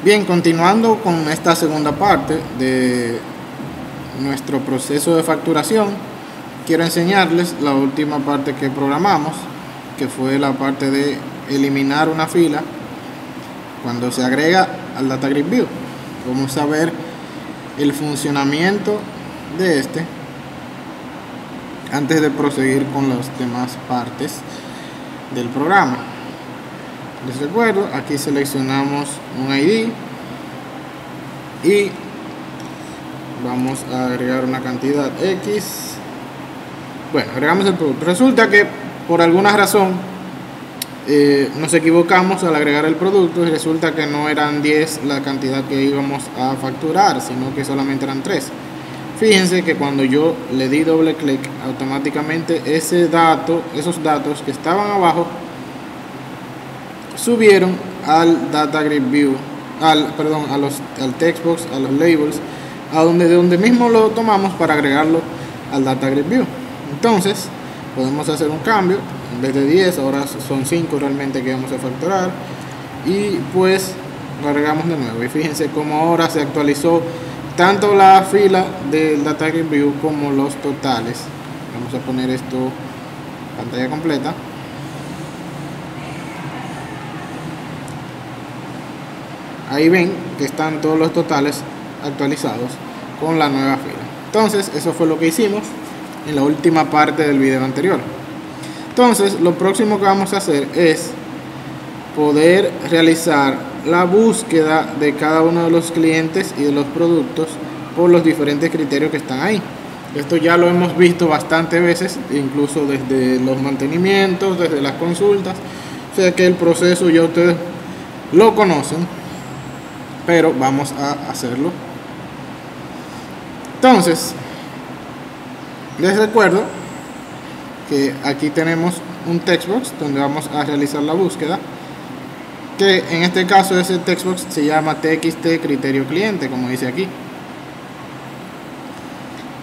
Bien, continuando con esta segunda parte de nuestro proceso de facturación, quiero enseñarles la última parte que programamos, que fue la parte de eliminar una fila cuando se agrega al Data Grid View. Vamos a ver el funcionamiento de este antes de proseguir con las demás partes del programa. Les recuerdo, aquí seleccionamos un ID y vamos a agregar una cantidad X. Bueno, agregamos el producto. Resulta que por alguna razón nos equivocamos al agregar el producto y resulta que no eran 10 la cantidad que íbamos a facturar, sino que solamente eran 3. Fíjense que cuando yo le di doble clic, automáticamente esos datos que estaban abajo subieron al Data Grid View, al textbox, a los labels, de donde mismo lo tomamos para agregarlo al Data Grid View. Entonces podemos hacer un cambio, en vez de 10 ahora son 5 realmente que vamos a facturar, y pues lo agregamos de nuevo. Y fíjense cómo ahora se actualizó tanto la fila del Data Grid View como los totales. Vamos a poner esto pantalla completa. Ahí ven que están todos los totales actualizados con la nueva fila. Entonces eso fue lo que hicimos en la última parte del video anterior. Entonces lo próximo que vamos a hacer es poder realizar la búsqueda de cada uno de los clientes y de los productos por los diferentes criterios que están ahí. Esto ya lo hemos visto bastantes veces, incluso desde los mantenimientos, desde las consultas. O sea que el proceso ya ustedes lo conocen, pero vamos a hacerlo. Entonces les recuerdo que aquí tenemos un textbox donde vamos a realizar la búsqueda, que en este caso ese textbox se llama TXT criterio cliente, como dice aquí,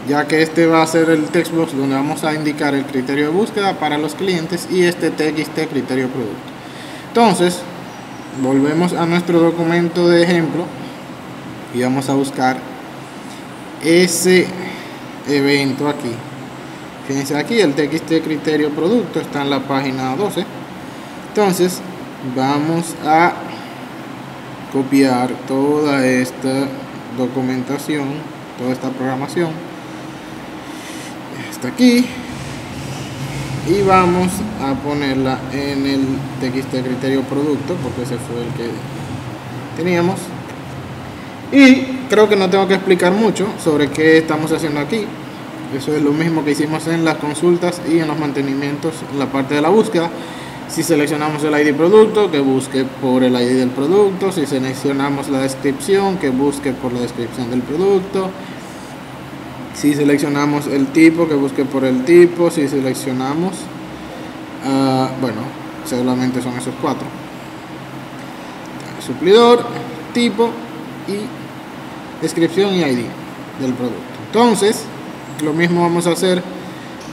ya que este va a ser el textbox donde vamos a indicar el criterio de búsqueda para los clientes y este TXT criterio producto. Entonces volvemos a nuestro documento de ejemplo y vamos a buscar ese evento aquí. Fíjense aquí, el TXT criterio producto está en la página 12. Entonces vamos a copiar toda esta documentación, toda esta programación hasta aquí, y vamos a ponerla en el TXT criterio producto, porque ese fue el que teníamos. Y creo que no tengo que explicar mucho sobre qué estamos haciendo aquí. Eso es lo mismo que hicimos en las consultas y en los mantenimientos, en la parte de la búsqueda. Si seleccionamos el ID producto, que busque por el ID del producto. Si seleccionamos la descripción, que busque por la descripción del producto. Si seleccionamos el tipo, que busque por el tipo. Si seleccionamos, bueno, solamente son esos 4: suplidor, tipo y descripción y ID del producto. Entonces lo mismo vamos a hacer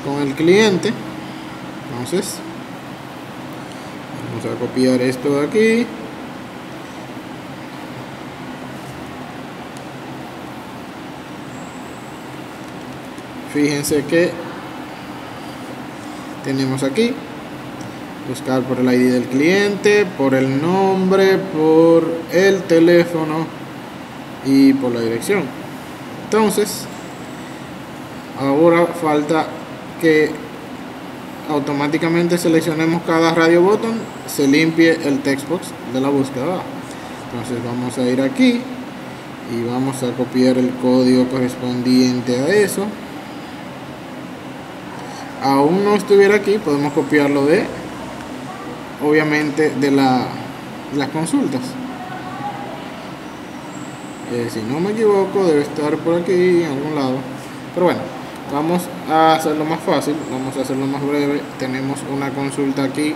con el cliente. Entonces vamos a copiar esto de aquí, fíjense que tenemos aquí buscar por el ID del cliente, por el nombre, por el teléfono y por la dirección. Entonces ahora falta que automáticamente seleccionemos cada radio button, se limpie el textbox de la búsqueda. Entonces vamos a ir aquí y vamos a copiar el código correspondiente a eso. Aún no estuviera aquí, podemos copiarlo obviamente de las consultas. Si no me equivoco, debe estar por aquí en algún lado. Pero bueno, vamos a hacerlo más fácil, vamos a hacerlo más breve. Tenemos una consulta aquí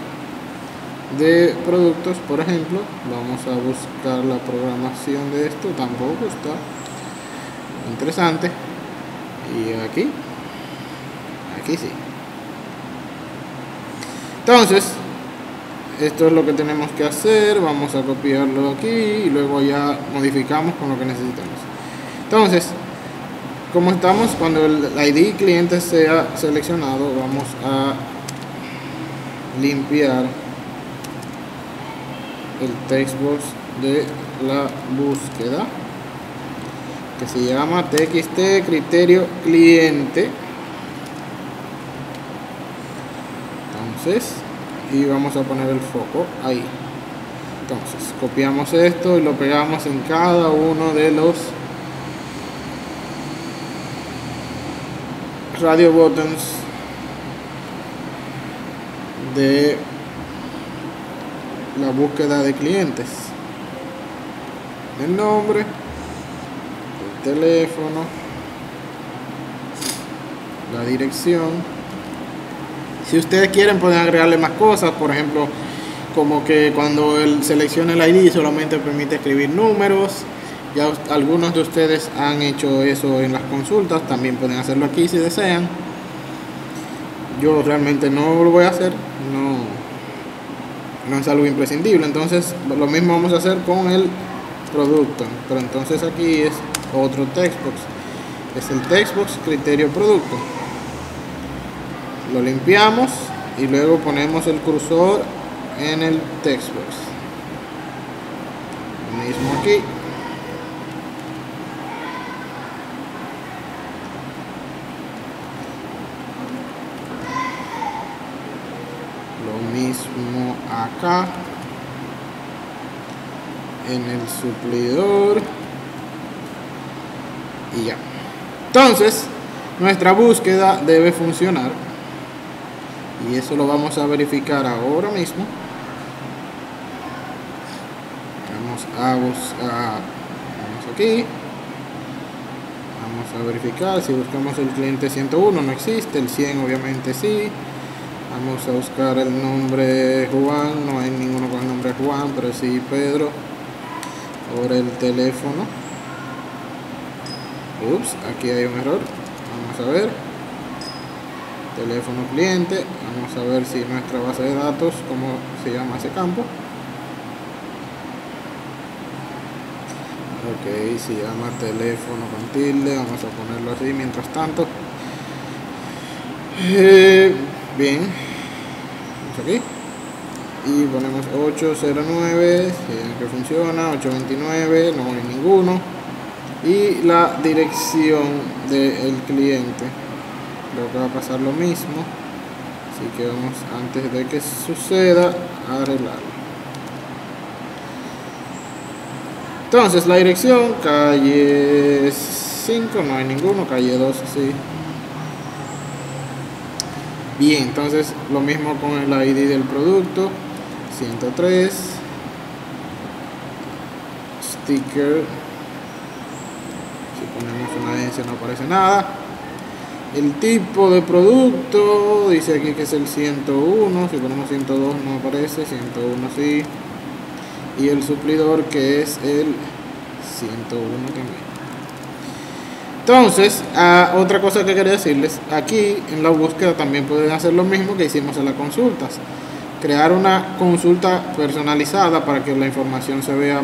de productos, por ejemplo. Vamos a buscar la programación de esto, tampoco está interesante. Y aquí sí. Entonces esto es lo que tenemos que hacer. Vamos a copiarlo aquí y luego ya modificamos con lo que necesitamos. Entonces, como estamos, cuando el ID cliente sea seleccionado, vamos a limpiar el textbox de la búsqueda, que se llama txt criterio cliente. Entonces, y vamos a poner el foco ahí. Entonces, copiamos esto y lo pegamos en cada uno de los radio buttons de la búsqueda de clientes. El nombre, el teléfono, la dirección. Si ustedes quieren pueden agregarle más cosas, por ejemplo, como que cuando él seleccione el ID solamente permite escribir números. Ya algunos de ustedes han hecho eso en las consultas, también pueden hacerlo aquí si desean. Yo realmente no lo voy a hacer, no es algo imprescindible. Entonces lo mismo vamos a hacer con el producto, pero entonces aquí es otro textbox, es el textbox criterio producto. Lo limpiamos y luego ponemos el cursor en el textbox. Lo mismo aquí. Lo mismo acá en el suplidor y ya. Entonces nuestra búsqueda debe funcionar y eso lo vamos a verificar ahora mismo. Vamos aquí, vamos a verificar. Si buscamos el cliente 101 no existe, el 100 obviamente sí. Vamos a buscar el nombre Juan, no hay ninguno con el nombre Juan, pero sí Pedro. Ahora el teléfono. Ups, aquí hay un error. Vamos a ver. Teléfono cliente. Vamos a ver si nuestra base de datos, cómo se llama ese campo. Ok, se llama teléfono con tilde. Vamos a ponerlo así mientras tanto. Bien, vamos aquí y ponemos 809, que funciona, 829, no hay ninguno, y la dirección del cliente, creo que va a pasar lo mismo, así que vamos, antes de que suceda, a arreglarlo. Entonces la dirección, calle 5, no hay ninguno, calle 2 sí. Bien, entonces lo mismo con el ID del producto, 103, sticker, si ponemos una S no aparece nada. El tipo de producto, dice aquí que es el 101, si ponemos 102 no aparece, 101 sí. Y el suplidor que es el 101 también. Entonces, otra cosa que quería decirles, aquí en la búsqueda también pueden hacer lo mismo que hicimos en las consultas. Crear una consulta personalizada para que la información se vea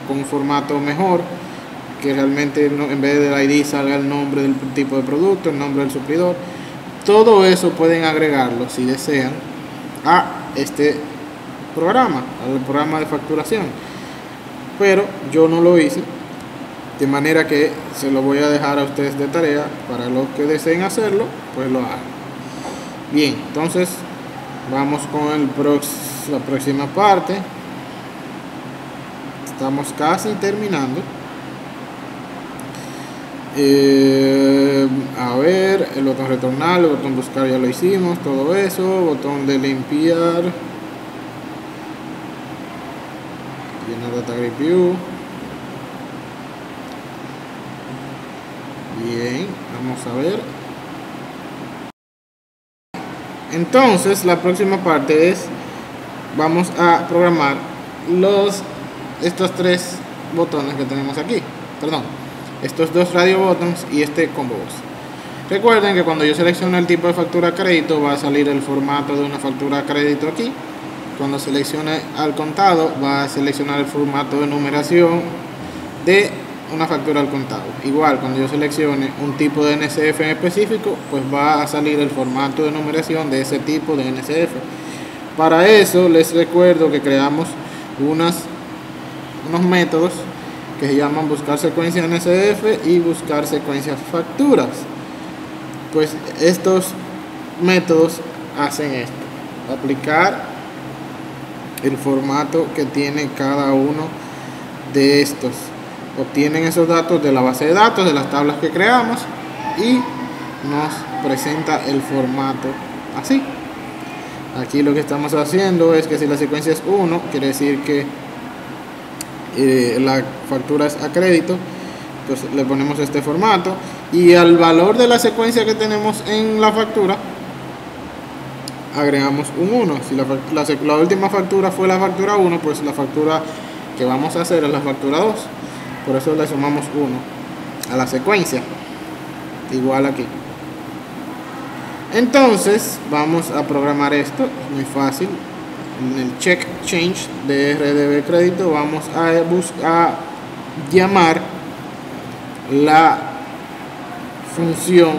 con un formato mejor, que realmente en vez del ID salga el nombre del tipo de producto, el nombre del suplidor. Todo eso pueden agregarlo si desean a este programa, al programa de facturación. Pero yo no lo hice. De manera que se lo voy a dejar a ustedes de tarea. Para los que deseen hacerlo, pues lo hagan. Bien, entonces vamos con la próxima parte. Estamos casi terminando. A ver, el botón retornar, el botón buscar ya lo hicimos, todo eso. Botón de limpiar, llenar data grid view. Bien, vamos a ver. Entonces la próxima parte es, vamos a programar estos tres botones que tenemos aquí, perdón, estos dos radio buttons y este combo box. Recuerden que cuando yo selecciono el tipo de factura crédito va a salir el formato de una factura crédito aquí, cuando seleccione al contado, va a seleccionar el formato de numeración de una factura al contado. Igual, cuando yo seleccione un tipo de NSF en específico, pues va a salir el formato de numeración de ese tipo de NSF. Para eso les recuerdo que creamos unos métodos que se llaman buscar secuencias NSF y buscar secuencias facturas. Pues estos métodos hacen esto: aplicar el formato que tiene cada uno de estos. Obtienen esos datos de la base de datos, de las tablas que creamos, y nos presenta el formato así. Aquí lo que estamos haciendo es que si la secuencia es 1, quiere decir que la factura es a crédito, pues le ponemos este formato, y al valor de la secuencia que tenemos en la factura agregamos un 1. Si la última factura fue la factura 1, pues la factura que vamos a hacer es la factura 2. Por eso le sumamos 1 a la secuencia, igual aquí. Entonces vamos a programar esto, es muy fácil. En el check change de RDB crédito vamos a llamar la función,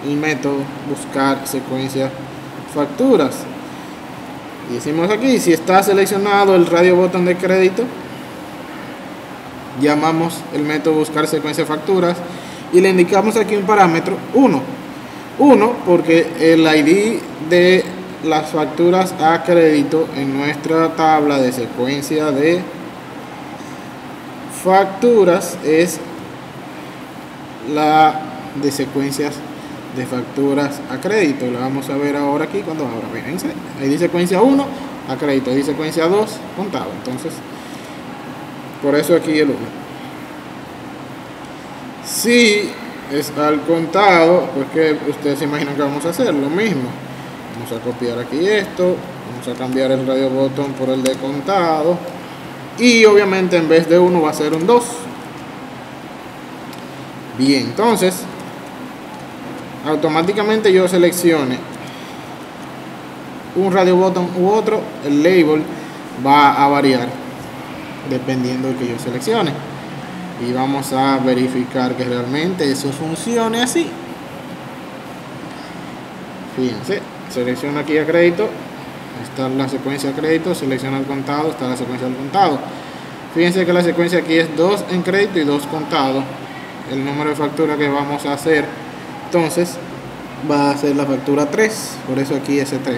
el método buscar secuencia facturas, y decimos aquí, si está seleccionado el radio botón de crédito, llamamos el método buscar secuencia facturas y le indicamos aquí un parámetro 1 porque el ID de las facturas a crédito en nuestra tabla de secuencia de facturas es la de secuencias de facturas a crédito. Lo vamos a ver ahora aquí cuando abra. Fíjense, ID secuencia 1 a crédito, ID secuencia 2 contado. Entonces, por eso aquí el 1. Si es al contado, pues que ustedes se imaginan que vamos a hacer lo mismo. Vamos a copiar aquí esto, vamos a cambiar el radio botón por el de contado, y obviamente en vez de 1 va a ser un 2. Bien, entonces automáticamente yo seleccione un radio botón u otro, el label va a variar dependiendo del que yo seleccione, y vamos a verificar que realmente eso funcione así. Fíjense, selecciono aquí a crédito, está la secuencia a crédito, selecciono el contado, está la secuencia del contado. Fíjense que la secuencia aquí es 2 en crédito y 2 contado. El número de factura que vamos a hacer entonces va a ser la factura 3, por eso aquí S3.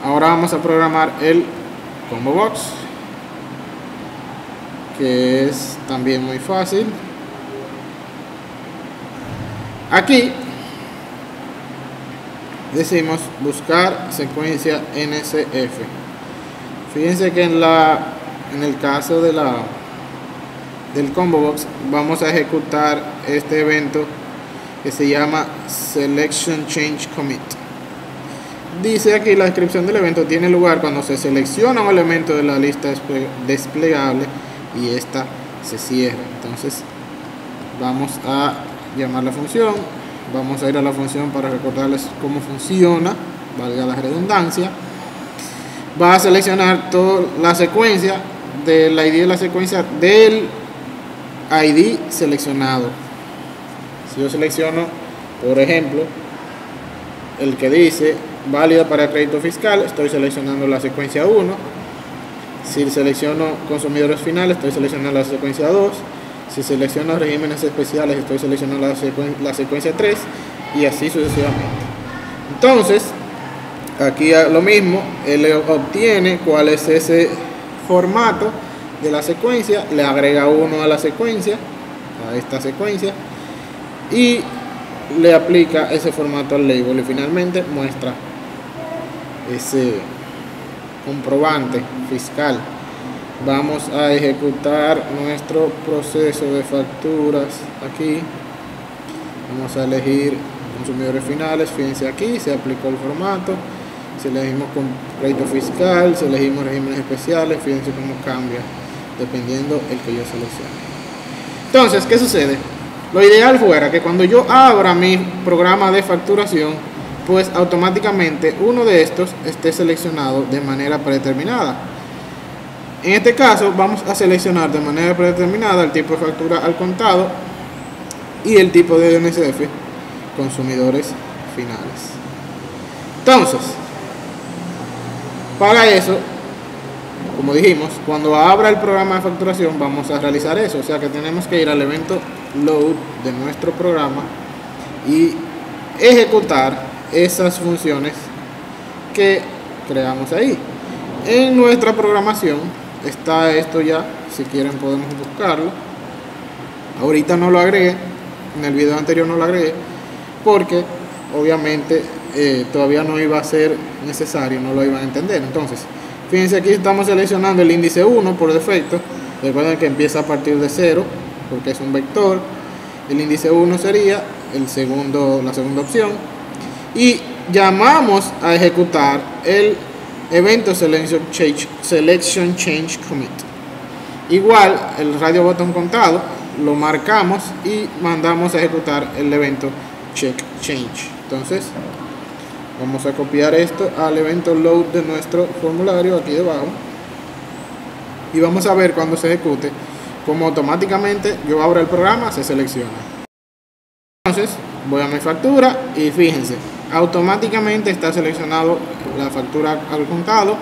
Ahora vamos a programar el combo box, que es también muy fácil. Aquí decimos buscar secuencia NSF. Fíjense que en el caso del combo box vamos a ejecutar este evento que se llama selection change commit. Dice aquí la descripción del evento: tiene lugar cuando se selecciona un elemento de la lista desplegable y esta se cierra. Entonces vamos a llamar la función, vamos a ir a la función para recordarles cómo funciona, valga la redundancia. Va a seleccionar toda la secuencia del ID de la secuencia del ID seleccionado. Si yo selecciono, por ejemplo, el que dice válida para crédito fiscal, estoy seleccionando la secuencia 1. Si selecciono consumidores finales, estoy seleccionando la secuencia 2. Si selecciono regímenes especiales, estoy seleccionando la secuencia 3, y así sucesivamente. Entonces aquí lo mismo, él obtiene cuál es ese formato de la secuencia, le agrega 1 a la secuencia, a esta secuencia, y le aplica ese formato al label, y finalmente muestra ese comprobante fiscal. Vamos a ejecutar nuestro proceso de facturas aquí. Vamos a elegir consumidores finales. Fíjense aquí, se aplicó el formato. Si elegimos con crédito fiscal, si elegimos regímenes especiales, fíjense cómo cambia dependiendo el que yo seleccione. Entonces, ¿qué sucede? Lo ideal fuera que cuando yo abra mi programa de facturación, pues automáticamente uno de estos esté seleccionado de manera predeterminada. En este caso vamos a seleccionar de manera predeterminada el tipo de factura al contado y el tipo de DNSF, consumidores finales. Entonces, para eso, como dijimos, cuando abra el programa de facturación vamos a realizar eso, o sea que tenemos que ir al evento load de nuestro programa y ejecutar esas funciones que creamos ahí. En nuestra programación está esto ya, si quieren podemos buscarlo. Ahorita no lo agregué, en el video anterior no lo agregué porque obviamente todavía no iba a ser necesario, no lo iban a entender. Entonces, fíjense, aquí estamos seleccionando el índice 1 por defecto. Recuerden que empieza a partir de 0 porque es un vector. El índice 1 sería la segunda opción, y llamamos a ejecutar el evento selection change commit. Igual el radio botón contado lo marcamos y mandamos a ejecutar el evento check change. Entonces vamos a copiar esto al evento load de nuestro formulario aquí debajo y vamos a ver cuando se ejecute como automáticamente yo abro el programa se selecciona. Entonces voy a mi factura y fíjense, automáticamente está seleccionado la factura al contado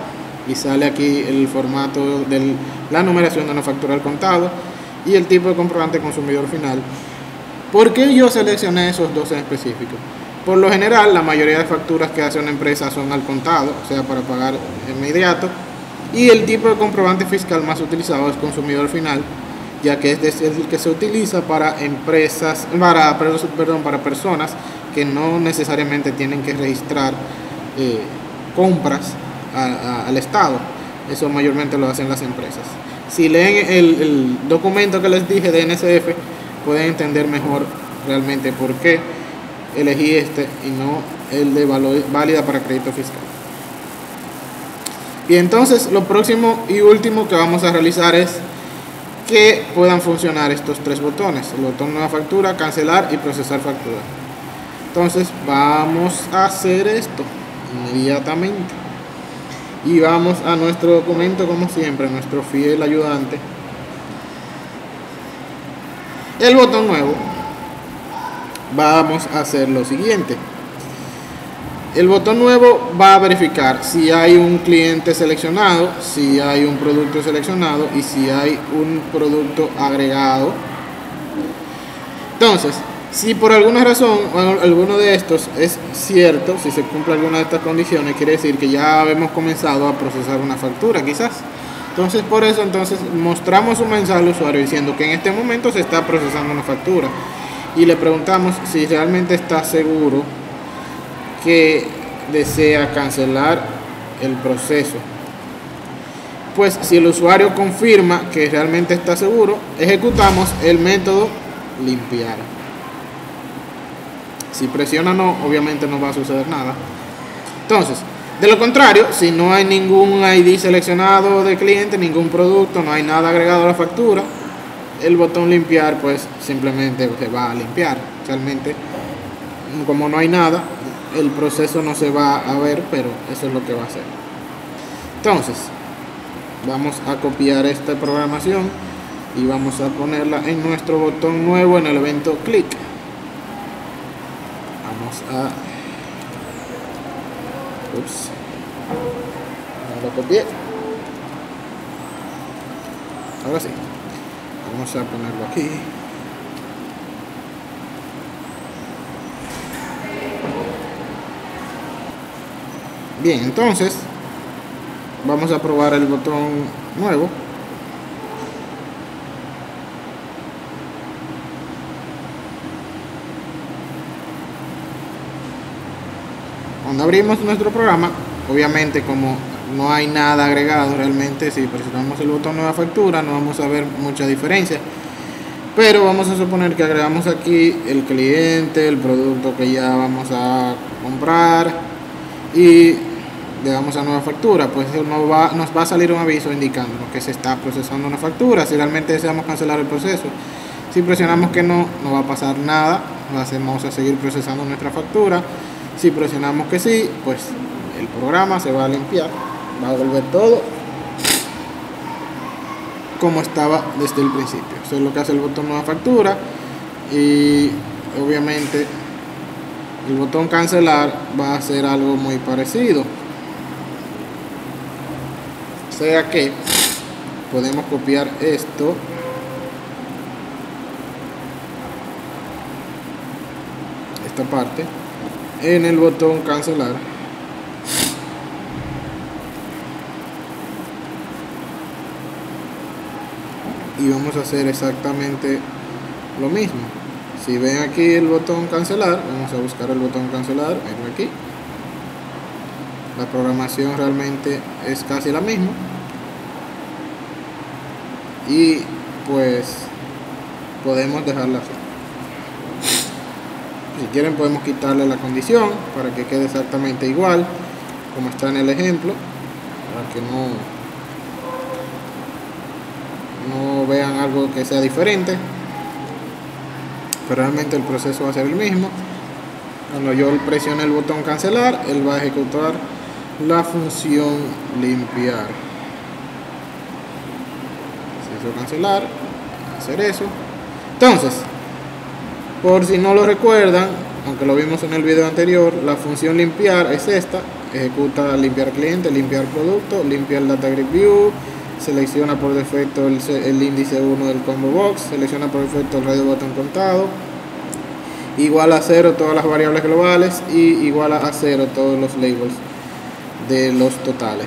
y sale aquí el formato de la numeración de una factura al contado y el tipo de comprobante consumidor final. ¿Por qué yo seleccioné esos dos en específico? Por lo general, la mayoría de facturas que hace una empresa son al contado, o sea, para pagar inmediato, y el tipo de comprobante fiscal más utilizado es consumidor final, ya que es el que se utiliza para empresas, para personas que no necesariamente tienen que registrar compras al Estado. Eso mayormente lo hacen las empresas. Si leen el documento que les dije de NSF, pueden entender mejor realmente por qué elegí este y no el de válida para crédito fiscal. Y entonces lo próximo y último que vamos a realizar es que puedan funcionar estos tres botones: el botón nueva factura, cancelar y procesar factura. Entonces vamos a hacer esto inmediatamente y vamos a nuestro documento, como siempre, nuestro fiel ayudante, el botón nuevo. Vamos a hacer lo siguiente: el botón nuevo va a verificar si hay un cliente seleccionado, si hay un producto seleccionado y si hay un producto agregado. Entonces, si por alguna razón alguno de estos es cierto, si se cumple alguna de estas condiciones, quiere decir que ya hemos comenzado a procesar una factura quizás. Entonces por eso mostramos un mensaje al usuario diciendo que en este momento se está procesando una factura y le preguntamos si realmente está seguro que desea cancelar el proceso. Pues si el usuario confirma que realmente está seguro, ejecutamos el método limpiar. Si presiona no, obviamente no va a suceder nada. Entonces, de lo contrario, si no hay ningún ID seleccionado de cliente, ningún producto, no hay nada agregado a la factura, el botón limpiar pues simplemente se va a limpiar. Realmente, como no hay nada, el proceso no se va a ver, pero eso es lo que va a hacer. Entonces vamos a copiar esta programación y vamos a ponerla en nuestro botón nuevo en el evento click. Vamos a no lo copié. Ahora sí, vamos a ponerlo aquí. Bien, entonces vamos a probar el botón nuevo. Cuando abrimos nuestro programa, obviamente como no hay nada agregado realmente, si presionamos el botón nueva factura no vamos a ver mucha diferencia, pero vamos a suponer que agregamos aquí el cliente, el producto que ya vamos a comprar y le damos a nueva factura, pues nos va a salir un aviso indicándonos que se está procesando una factura. Si realmente deseamos cancelar el proceso, si presionamos que no, no va a pasar nada, vamos a seguir procesando nuestra factura. Si presionamos que sí, pues el programa se va a limpiar, va a volver todo como estaba desde el principio. Eso es lo que hace el botón nueva factura. Y obviamente el botón cancelar va a hacer algo muy parecido, o sea que podemos copiar esto, esta parte, en el botón cancelar, y vamos a hacer exactamente lo mismo. Si ven aquí el botón cancelar, vamos a buscar el botón cancelar, ven aquí. La programación realmente es casi la misma. Y pues podemos dejarla así. Si quieren podemos quitarle la condición para que quede exactamente igual como está en el ejemplo, para que no vean algo que sea diferente. Pero realmente el proceso va a ser el mismo. Cuando yo presione el botón cancelar, él va a ejecutar la función limpiar. Si hizo cancelar, hacer eso. Entonces, por si no lo recuerdan, aunque lo vimos en el video anterior, la función limpiar es esta. Ejecuta limpiar cliente, limpiar producto, limpiar data grid view, selecciona por defecto el índice 1 del combo box, selecciona por defecto el radio botón contado, igual a 0 todas las variables globales y igual a 0 todos los labels de los totales.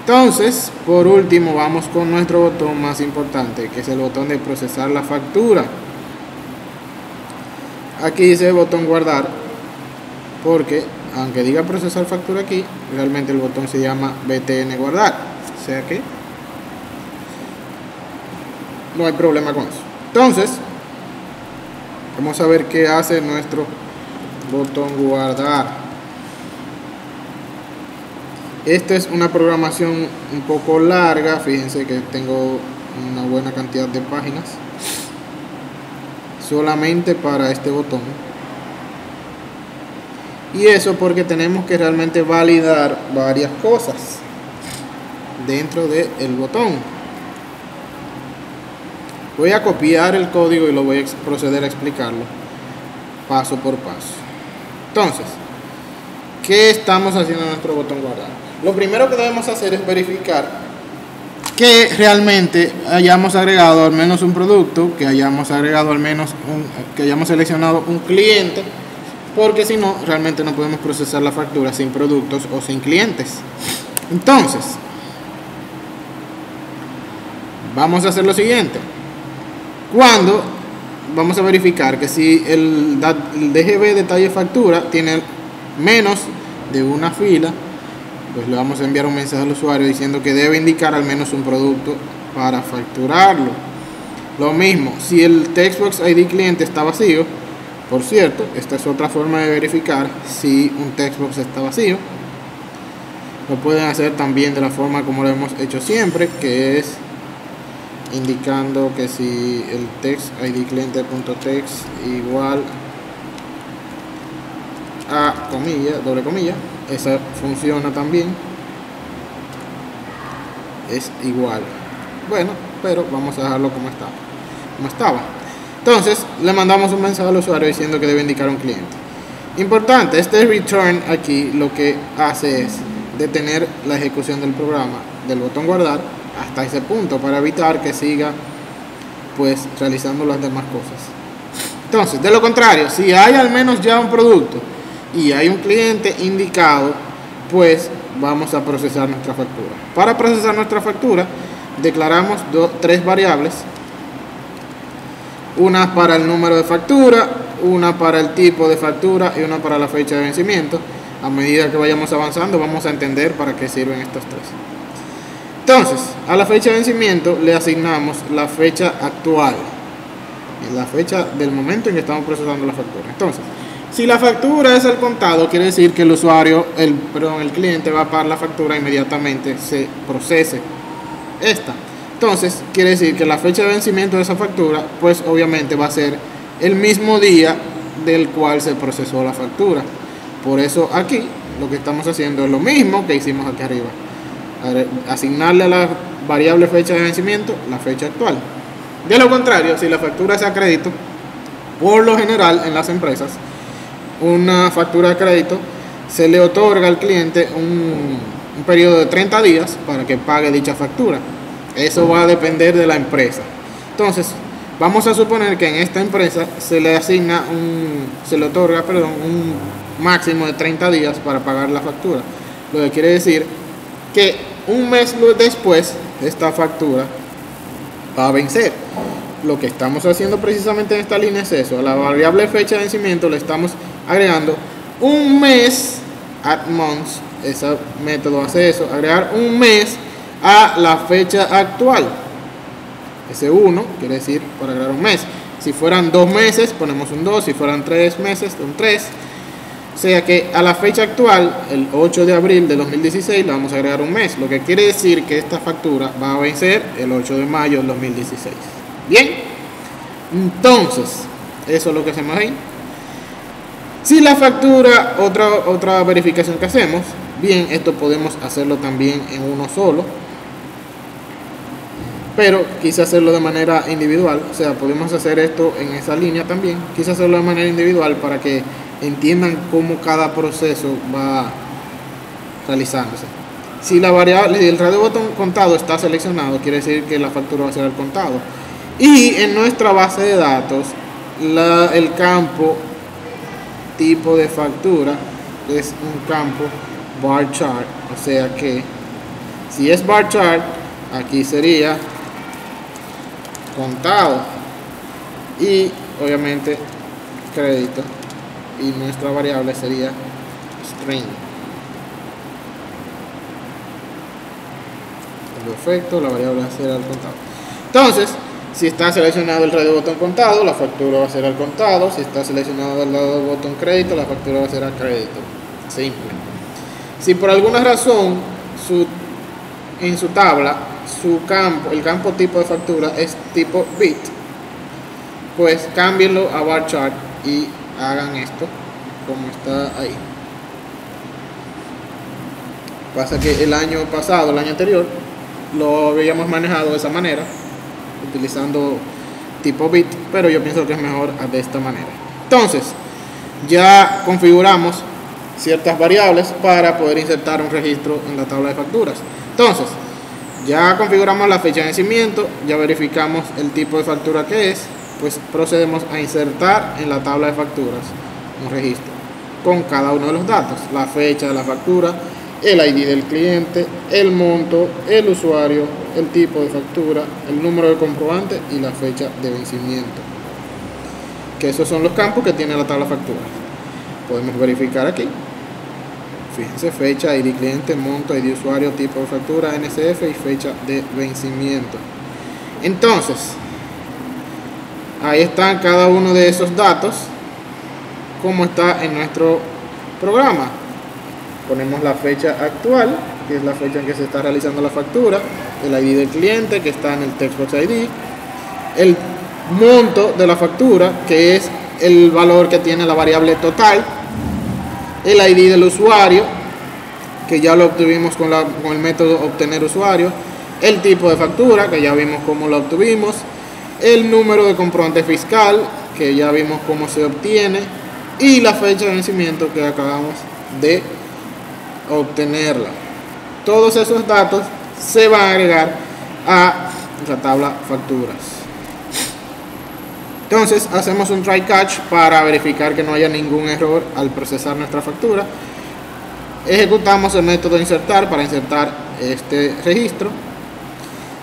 Entonces, por último, vamos con nuestro botón más importante, que es el botón de procesar la factura. Aquí dice botón guardar, porque aunque diga procesar factura aquí, realmente el botón se llama BTN guardar, o sea que no hay problema con eso. Entonces, vamos a ver qué hace nuestro botón guardar. Esta es una programación un poco larga, fíjense que tengo una buena cantidad de páginas solamente para este botón. Y eso porque tenemos que realmente validar varias cosas dentro del botón. Voy a copiar el código y lo voy a proceder a explicarlo paso por paso. Entonces, ¿qué estamos haciendo en nuestro botón guardar? Lo primero que debemos hacer es verificar que realmente hayamos agregado al menos un producto, que hayamos agregado al menos que hayamos seleccionado un cliente, porque si no, realmente no podemos procesar la factura sin productos o sin clientes. Entonces, vamos a hacer lo siguiente. Cuando vamos a verificar que si el DGB detalle factura tiene menos de una fila, pues le vamos a enviar un mensaje al usuario diciendo que debe indicar al menos un producto para facturarlo. Lo mismo, si el Textbox ID cliente está vacío, por cierto, esta es otra forma de verificar si un Textbox está vacío. Lo pueden hacer también de la forma como lo hemos hecho siempre, que es indicando que si el text id cliente.text igual a comilla, doble comilla, esa funciona también, es igual. Bueno, pero vamos a dejarlo como estaba. Entonces le mandamos un mensaje al usuario diciendo que debe indicar un cliente. Importante, este return aquí lo que hace es detener la ejecución del programa del botón guardar hasta ese punto para evitar que siga pues realizando las demás cosas. Entonces, de lo contrario, si hay al menos ya un producto y hay un cliente indicado, pues vamos a procesar nuestra factura. Para procesar nuestra factura declaramos tres variables: una para el número de factura, una para el tipo de factura y una para la fecha de vencimiento. A medida que vayamos avanzando vamos a entender para qué sirven estos tres. Entonces, a la fecha de vencimiento le asignamos la fecha actual, la fecha del momento en que estamos procesando la factura. Entonces, si la factura es al contado, quiere decir que el usuario, el cliente va a pagar la factura inmediatamente se procese esta. Entonces, quiere decir que la fecha de vencimiento de esa factura, pues obviamente va a ser el mismo día del cual se procesó la factura. Por eso aquí lo que estamos haciendo es lo mismo que hicimos aquí arriba, asignarle a la variable fecha de vencimiento la fecha actual. De lo contrario, si la factura es a crédito, por lo general en las empresas, una factura de crédito se le otorga al cliente un periodo de 30 días para que pague dicha factura. Eso va a depender de la empresa. Entonces, vamos a suponer que en esta empresa se le otorga un máximo de 30 días para pagar la factura. Lo que quiere decir que un mes después esta factura va a vencer. Lo que estamos haciendo precisamente en esta línea es eso. A la variable fecha de vencimiento le estamos agregando un mes, add months, ese método hace eso, agregar un mes a la fecha actual. Ese 1 quiere decir para agregar un mes. Si fueran 2 meses ponemos un 2, si fueran 3 meses un 3. O sea que a la fecha actual, el 8 de abril de 2016, le vamos a agregar un mes, lo que quiere decir que esta factura va a vencer el 8 de mayo del 2016. Bien, entonces, eso es lo que hacemos ahí. Si la factura, otra verificación que hacemos, bien, esto podemos hacerlo también en uno solo, pero quise hacerlo de manera individual. O sea, podemos hacer esto en esa línea también, quise hacerlo de manera individual para que entiendan cómo cada proceso va realizándose. Si la variable, el radio botón contado está seleccionado, quiere decir que la factura va a ser al contado. Y en nuestra base de datos, el campo tipo de factura es un campo bar chart. O sea que si es bar chart, aquí sería contado y obviamente crédito, y nuestra variable sería string. Por defecto la variable va a ser al contado. Entonces, si está seleccionado el radio botón contado, la factura va a ser al contado. Si está seleccionado el lado del botón crédito, la factura va a ser a crédito. Simple. Si por alguna razón en su tabla el campo tipo de factura es tipo bit, pues cámbienlo a bar chart y hagan esto como está ahí. Pasa que el año pasado, el año anterior, lo habíamos manejado de esa manera, utilizando tipo bit, pero yo pienso que es mejor de esta manera. Entonces, ya configuramos ciertas variables para poder insertar un registro en la tabla de facturas. Entonces, ya configuramos la fecha de vencimiento, ya verificamos el tipo de factura que es, pues procedemos a insertar en la tabla de facturas un registro con cada uno de los datos: la fecha de la factura, el ID del cliente, el monto, el usuario, el tipo de factura, el número de comprobante y la fecha de vencimiento. Que esos son los campos que tiene la tabla de facturas. Podemos verificar aquí. Fíjense: fecha, ID cliente, monto, ID usuario, tipo de factura, NSF y fecha de vencimiento. Entonces, ahí están cada uno de esos datos, como está en nuestro programa. Ponemos la fecha actual, que es la fecha en que se está realizando la factura, el ID del cliente, que está en el Textbox ID, el monto de la factura, que es el valor que tiene la variable total, el ID del usuario, que ya lo obtuvimos con el método obtener usuario, el tipo de factura, que ya vimos cómo lo obtuvimos, el número de comprobante fiscal, que ya vimos cómo se obtiene, y la fecha de vencimiento, que acabamos de obtenerla. Todos esos datos se van a agregar a la tabla facturas. Entonces hacemos un try catch para verificar que no haya ningún error al procesar nuestra factura. Ejecutamos el método insertar para insertar este registro,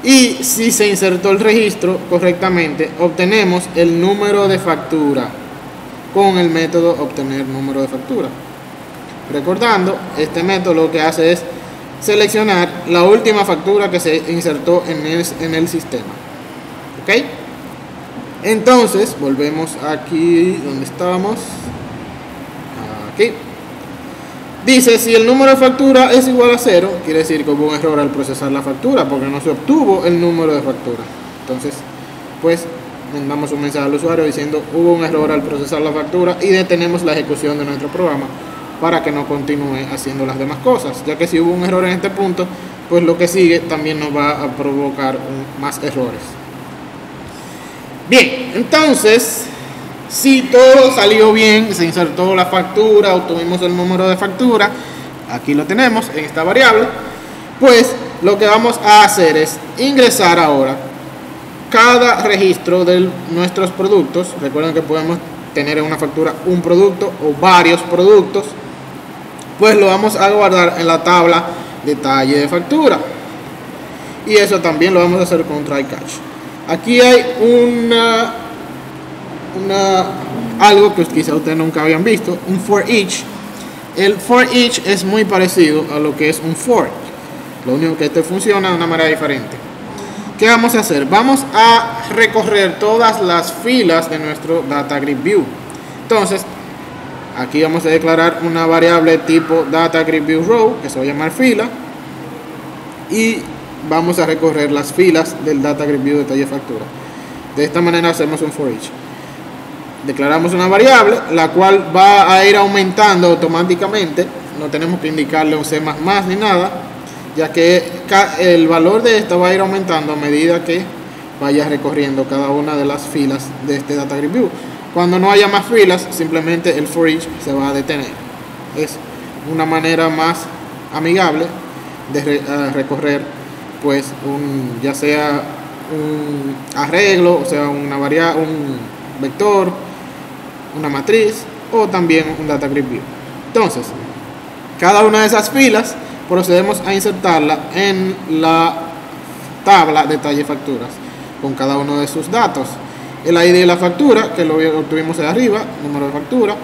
y si se insertó el registro correctamente, obtenemos el número de factura con el método obtener número de factura. Recordando, este método lo que hace es seleccionar la última factura que se insertó en el sistema. ¿Ok? Entonces, volvemos aquí donde estábamos. Aquí. Dice, si el número de factura es igual a 0, quiere decir que hubo un error al procesar la factura, porque no se obtuvo el número de factura. Entonces, pues mandamos un mensaje al usuario diciendo hubo un error al procesar la factura y detenemos la ejecución de nuestro programa para que no continúe haciendo las demás cosas, ya que si hubo un error en este punto, pues lo que sigue también nos va a provocar más errores. Bien, entonces, si todo salió bien, se insertó la factura, obtuvimos el número de factura, aquí lo tenemos en esta variable, pues lo que vamos a hacer es ingresar ahora cada registro de nuestros productos. Recuerden que podemos tener en una factura un producto o varios productos, pues lo vamos a guardar en la tabla detalle de factura, y eso también lo vamos a hacer con try catch. Aquí hay algo que quizá ustedes nunca habían visto, un for each. El for each es muy parecido a lo que es un for, lo único que este funciona de una manera diferente. ¿Qué vamos a hacer? Vamos a recorrer todas las filas de nuestro data grid view. Entonces aquí vamos a declarar una variable tipo data grid view row, que se va a llamar fila, y vamos a recorrer las filas del data grid view detalle factura. De esta manera hacemos un for each. Declaramos una variable la cual va a ir aumentando automáticamente, no tenemos que indicarle un C++ ni nada, ya que el valor de esta va a ir aumentando a medida que vaya recorriendo cada una de las filas de este data grid view. Cuando no haya más filas, simplemente el for each se va a detener. Es una manera más amigable de recorrer, pues, ya sea un arreglo, o sea, una variable, un vector, una matriz, o también un data grid view. Entonces, cada una de esas filas procedemos a insertarla en la tabla detalle facturas con cada uno de sus datos. El ID de la factura, que lo obtuvimos de arriba, número de factura,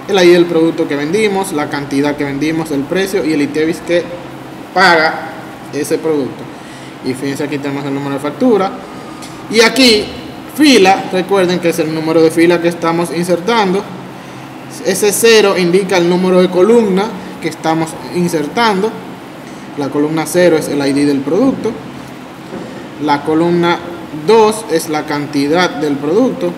el ID del producto que vendimos, la cantidad que vendimos, el precio y el ITEVIS que paga ese producto. Y fíjense, aquí tenemos el número de factura. Y aquí, fila, recuerden que es el número de fila que estamos insertando. Ese 0 indica el número de columna que estamos insertando. La columna 0 es el ID del producto. La columna 2 es la cantidad del producto.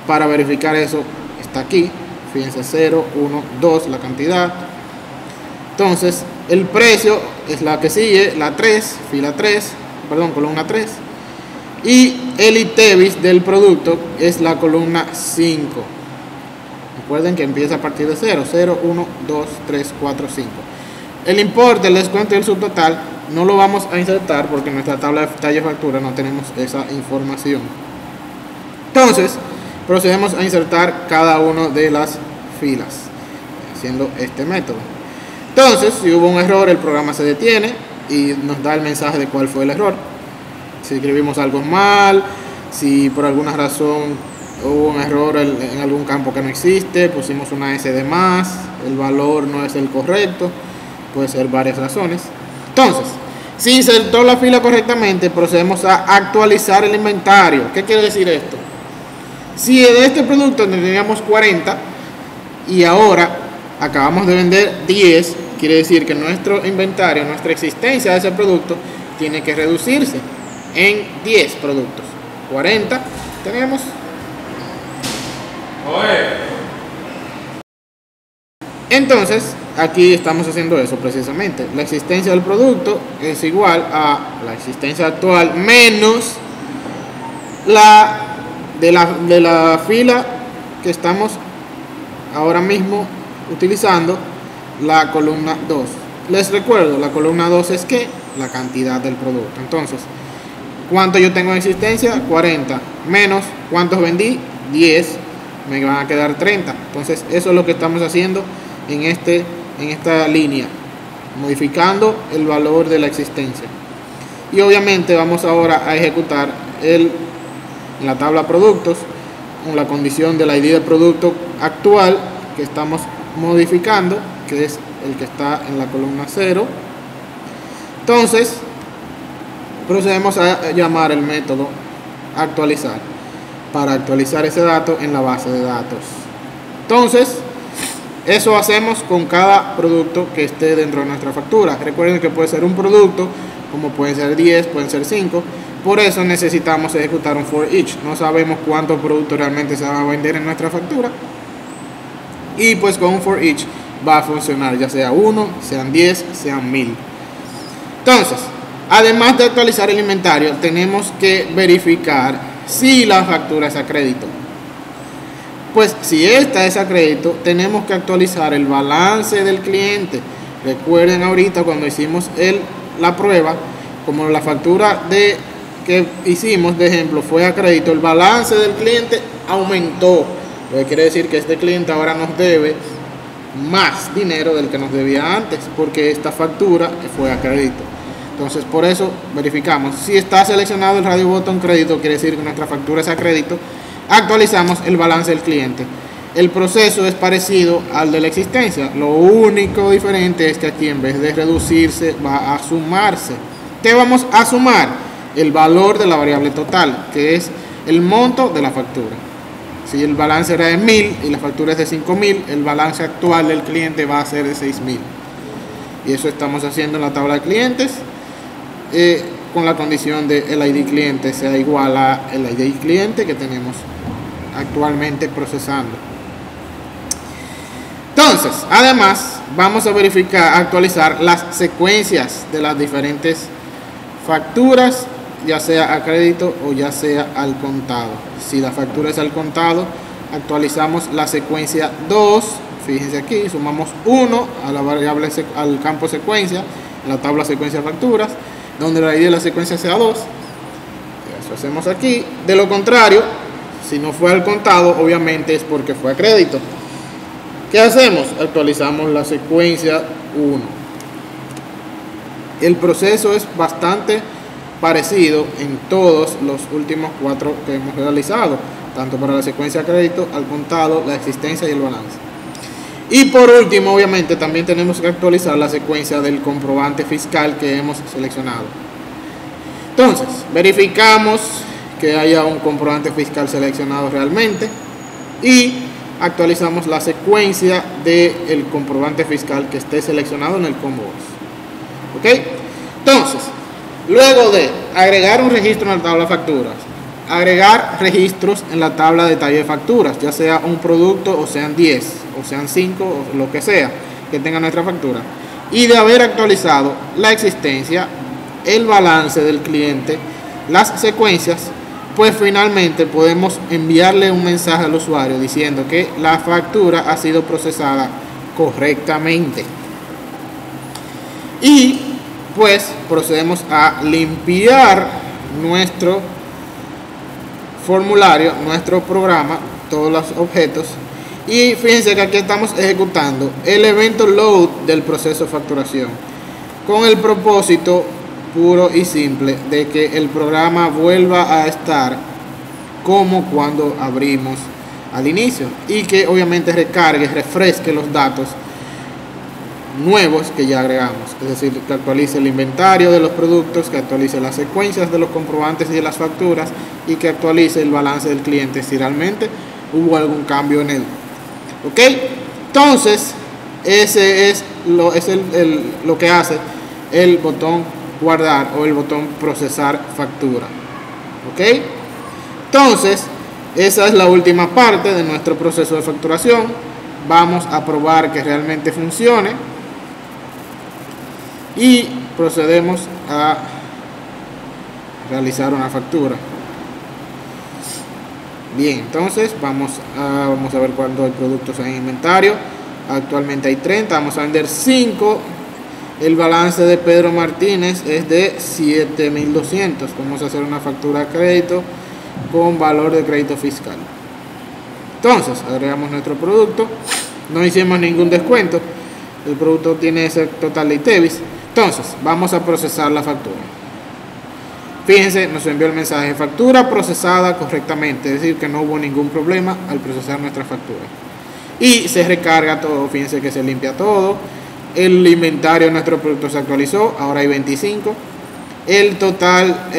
Para verificar eso está aquí. Fíjense, 0, 1, 2, la cantidad. Entonces, el precio es la que sigue, la 3, fila 3, perdón, columna 3. Y el ITEVIS del producto es la columna 5. Recuerden que empieza a partir de 0, 0, 1, 2, 3, 4, 5. El importe, el descuento y el subtotal no lo vamos a insertar porque en nuestra tabla de detalle de factura no tenemos esa información. Entonces, procedemos a insertar cada una de las filas haciendo este método. Entonces, si hubo un error, el programa se detiene y nos da el mensaje de cuál fue el error. Si escribimos algo mal, si por alguna razón hubo un error en algún campo que no existe, pusimos una S de más, el valor no es el correcto, puede ser varias razones. Entonces, si insertó la fila correctamente, procedemos a actualizar el inventario. ¿Qué quiere decir esto? Si de este producto teníamos 40 y ahora acabamos de vender 10, quiere decir que nuestro inventario, nuestra existencia de ese producto tiene que reducirse en 10 productos. 40 tenemos. Entonces, aquí estamos haciendo eso precisamente. La existencia del producto es igual a la existencia actual menos la de la fila que estamos ahora mismo utilizando, la columna 2. Les recuerdo, la columna 2 es que la cantidad del producto. Entonces, ¿cuánto yo tengo en existencia? 40 menos ¿cuántos vendí? 10, me van a quedar 30. Entonces, eso es lo que estamos haciendo en esta línea, modificando el valor de la existencia. Y obviamente vamos ahora a ejecutar en la tabla productos con la condición del ID del producto actual que estamos modificando, que es el que está en la columna 0. Entonces procedemos a llamar el método actualizar para actualizar ese dato en la base de datos. Entonces eso hacemos con cada producto que esté dentro de nuestra factura. Recuerden que puede ser un producto como pueden ser 10, pueden ser 5. Por eso necesitamos ejecutar un for each. No sabemos cuánto producto realmente se va a vender en nuestra factura. Y pues con un for each va a funcionar, ya sea 1, sean 10, sean 1000. Entonces, además de actualizar el inventario, tenemos que verificar si la factura es a crédito. Pues si esta es a crédito, tenemos que actualizar el balance del cliente. Recuerden ahorita cuando hicimos la prueba, como la factura que hicimos de ejemplo fue a crédito, el balance del cliente aumentó. Lo que quiere decir que este cliente ahora nos debe más dinero del que nos debía antes, porque esta factura fue a crédito. Entonces por eso verificamos si está seleccionado el radio botón crédito, quiere decir que nuestra factura es a crédito. Actualizamos el balance del cliente. El proceso es parecido al de la existencia, lo único diferente es que aquí en vez de reducirse va a sumarse. ¿Qué vamos a sumar? El valor de la variable total, que es el monto de la factura. Si el balance era de 1000 y la factura es de 5000, el balance actual del cliente va a ser de 6000. Y eso estamos haciendo en la tabla de clientes, con la condición de el ID cliente sea igual a el ID cliente que tenemos actualmente procesando. Entonces, además, vamos a verificar, actualizar las secuencias de las diferentes facturas, ya sea a crédito o ya sea al contado. Si la factura es al contado, actualizamos la secuencia 2. Fíjense aquí, sumamos 1 a la variable, al campo secuencia, en la tabla secuencia de facturas, donde la ID de la secuencia sea 2. Eso hacemos aquí. De lo contrario, si no fue al contado, obviamente es porque fue a crédito. ¿Qué hacemos? Actualizamos la secuencia 1. El proceso es bastante parecido en todos los últimos 4 que hemos realizado, tanto para la secuencia a crédito, al contado, la existencia y el balance. Y por último, obviamente, también tenemos que actualizar la secuencia del comprobante fiscal que hemos seleccionado. Entonces, verificamos que haya un comprobante fiscal seleccionado realmente y actualizamos la secuencia del comprobante fiscal que esté seleccionado en el combo. ¿Ok? Entonces, luego de agregar un registro en la tabla de facturas, agregar registros en la tabla de detalle de facturas, ya sea un producto o sean 10 o sean 5 o lo que sea que tenga nuestra factura, y de haber actualizado la existencia, el balance del cliente, las secuencias, pues finalmente podemos enviarle un mensaje al usuario diciendo que la factura ha sido procesada correctamente. Y pues procedemos a limpiar nuestro formulario, nuestro programa, todos los objetos. Y fíjense que aquí estamos ejecutando el evento load del proceso de facturación con el propósito puro y simple de que el programa vuelva a estar como cuando abrimos al inicio y que obviamente recargue, refresque los datos nuevos que ya agregamos, es decir, que actualice el inventario de los productos, que actualice las secuencias de los comprobantes y de las facturas y que actualice el balance del cliente si realmente hubo algún cambio en él. ¿Ok? Entonces, ese es lo que hace el botón guardar o el botón procesar factura. ¿Ok? Entonces, esa es la última parte de nuestro proceso de facturación. Vamos a probar que realmente funcione y procedemos a realizar una factura. Bien, entonces vamos a ver cuántos productos hay en inventario. Actualmente hay 30, vamos a vender 5. El balance de Pedro Martínez es de 7.200. Vamos a hacer una factura a crédito con valor de crédito fiscal. Entonces agregamos nuestro producto, no hicimos ningún descuento, el producto tiene ese total de ITEVIS. Entonces vamos a procesar la factura. Fíjense, nos envió el mensaje de factura procesada correctamente, es decir que no hubo ningún problema al procesar nuestra factura. Y se recarga todo, fíjense que se limpia todo. El inventario de nuestro producto se actualizó, ahora hay 25. El total,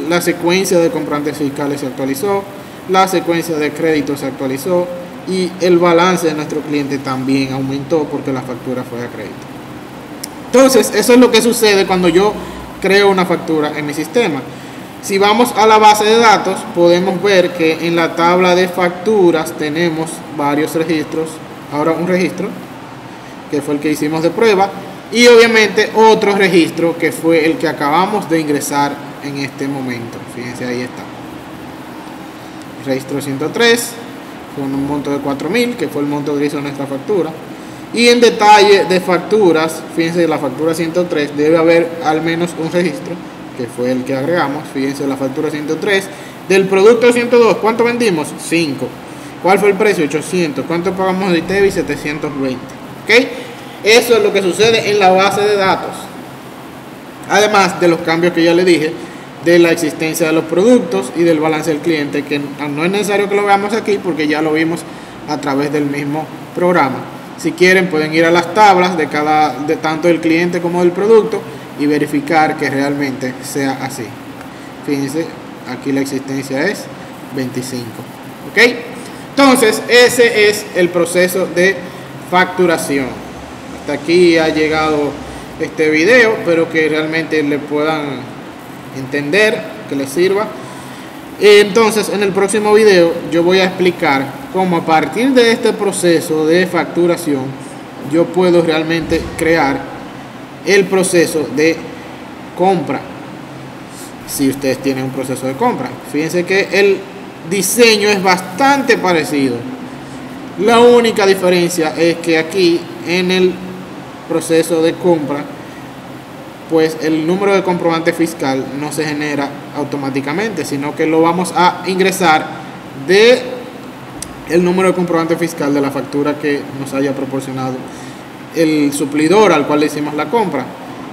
la secuencia de comprantes fiscales se actualizó, la secuencia de crédito se actualizó y el balance de nuestro cliente también aumentó porque la factura fue a crédito. Entonces, eso es lo que sucede cuando yo creo una factura en mi sistema. Si vamos a la base de datos, podemos ver que en la tabla de facturas tenemos varios registros. Ahora un registro, que fue el que hicimos de prueba, y obviamente otro registro, que fue el que acabamos de ingresar en este momento. Fíjense, ahí está. Registro 103, con un monto de 4.000, que fue el monto que hizo nuestra factura. Y en detalle de facturas, fíjense, la factura 103 debe haber al menos un registro, que fue el que agregamos. Fíjense, la factura 103 del producto 102, ¿cuánto vendimos? 5. ¿Cuál fue el precio? 800. ¿Cuánto pagamos de ITEVI? 720. ¿Ok? Eso es lo que sucede en la base de datos. Además de los cambios que ya le dije, de la existencia de los productos y del balance del cliente, que no es necesario que lo veamos aquí porque ya lo vimos a través del mismo programa. Si quieren, pueden ir a las tablas de tanto del cliente como del producto y verificar que realmente sea así. Fíjense, aquí la existencia es 25. ¿Ok? Entonces, ese es el proceso de facturación. Hasta aquí ha llegado este video, pero que realmente le puedan entender, que les sirva. Entonces, en el próximo video yo voy a explicar cómo a partir de este proceso de facturación yo puedo realmente crear el proceso de compra. Si ustedes tienen un proceso de compra, fíjense que el diseño es bastante parecido. La única diferencia es que aquí en el proceso de compra, pues el número de comprobante fiscal no se genera automáticamente, sino que lo vamos a ingresar de el número de comprobante fiscal de la factura que nos haya proporcionado el suplidor al cual le hicimos la compra.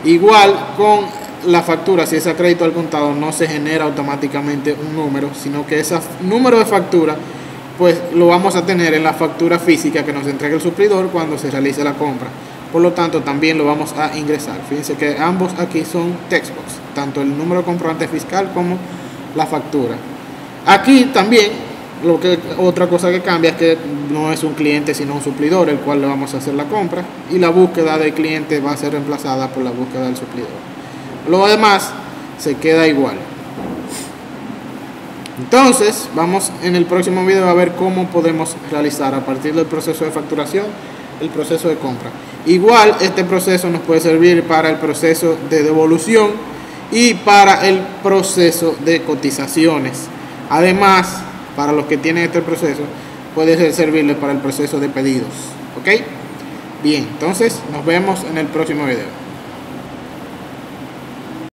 Igual con la factura, si es a crédito al contado, no se genera automáticamente un número, sino que ese número de factura pues lo vamos a tener en la factura física que nos entrega el suplidor cuando se realice la compra. Por lo tanto, también lo vamos a ingresar. Fíjense que ambos aquí son textbox, tanto el número de comprobante fiscal como la factura. Aquí también, otra cosa que cambia es que no es un cliente sino un suplidor el cual le vamos a hacer la compra, y la búsqueda del cliente va a ser reemplazada por la búsqueda del suplidor. Lo demás se queda igual. Entonces, vamos en el próximo video a ver cómo podemos realizar a partir del proceso de facturación el proceso de compra. Igual este proceso nos puede servir para el proceso de devolución y para el proceso de cotizaciones. Además, para los que tienen este proceso, puede servirles para el proceso de pedidos. ¿Ok? Bien, entonces nos vemos en el próximo video.